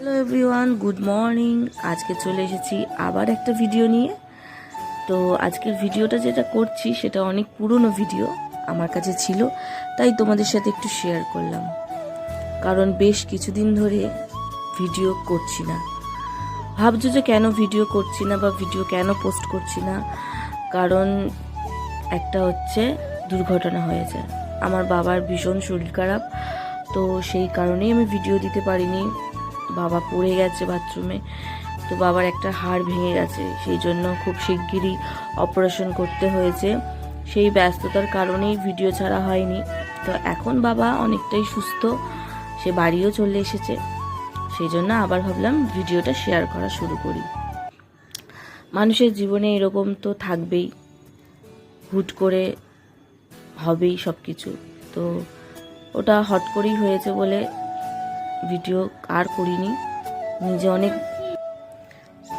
Hello everyone, good morning. আজকে চলে এসেছি আবার একটা ভিডিও নিয়ে। তো আজকের ভিডিওটা যেটা করছি সেটা অনেক পুরনো ভিডিও আমার কাছে ছিল, তাই তোমাদের সাথে একটু শেয়ার করলাম। কারণ বেশ কিছুদিন ধরে ভিডিও করছি না। ভাবছো যে কেন ভিডিও করছি না বা ভিডিও কেন পোস্ট করছি না? কারণ একটা হচ্ছে দুর্ঘটনা হয়েছে। আমার বাবার ভীষণ শরীর খারাপ, তো সেই কারণেই আমি ভিডিও দিতে পারিনি। বাবা পড়ে গেছে বাথরুমে, তো বাবার একটা হাড় ভেঙে গেছে, সেই জন্য খুব শিগগিরই অপারেশন করতে হয়েছে। সেই ব্যস্ততার কারণেই ভিডিও ছাড়া হয়নি। তো এখন বাবা অনেকটাই সুস্থ, সে বাড়িও চলে এসেছে, সেই জন্য আবার ভাবলাম ভিডিওটা শেয়ার করা শুরু করি। মানুষের জীবনে এরকম তো থাকবেই, হুট করে হবেই সব কিছু। তো ওটা হট করেই হয়েছে বলে ভিডিও আর করিনি, নিজে অনেক।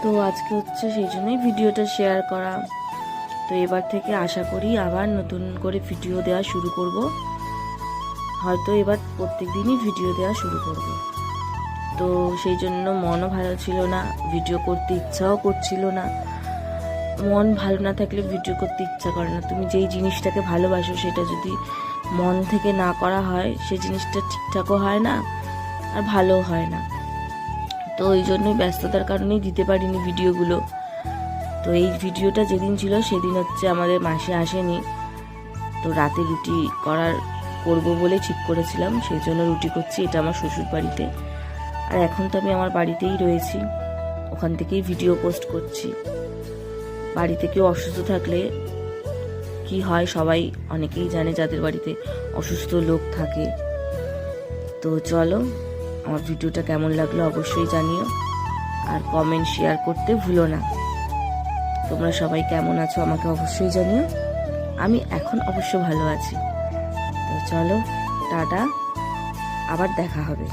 তো আজকে হচ্ছে সেই জন্যই ভিডিওটা শেয়ার করা। তো এবার থেকে আশা করি আবার নতুন করে ভিডিও দেওয়া শুরু করব। হয়তো এবার প্রত্যেক দিনই ভিডিও দেওয়া শুরু করব। তো সেই জন্য মনও ভালো ছিল না, ভিডিও করতে ইচ্ছাও করছিল না। মন ভালো না থাকলে ভিডিও করতে ইচ্ছা করে না। তুমি যেই জিনিসটাকে ভালোবাসো সেটা যদি মন থেকে না করা হয়, সেই জিনিসটা ঠিকঠাকও হয় না আর ভালোও হয় না। তো এই জন্যই ব্যস্ততার কারণেই দিতে পারিনি ভিডিওগুলো। তো এই ভিডিওটা যেদিন ছিল সেদিন হচ্ছে আমাদের মাসে আসেনি, তো রাতে রুটি করব বলে ঠিক করেছিলাম, সেই জন্য রুটি করছি। এটা আমার শ্বশুর বাড়িতে, আর এখন তো আমি আমার বাড়িতেই রয়েছি, ওখান থেকেই ভিডিও পোস্ট করছি। বাড়িতে কেউ অসুস্থ থাকলে কি হয় সবাই অনেকেই জানে, যাদের বাড়িতে অসুস্থ লোক থাকে। তো চলো, আমার ভিডিওটা কেমন লাগলো অবশ্যই জানিও, আর কমেন্ট শেয়ার করতে ভুলো না। তোমরা সবাই কেমন আছো আমাকে অবশ্যই জানিও। আমি এখন অবশ্য ভালো আছি। তো চলো, টাটা, আবার দেখা হবে।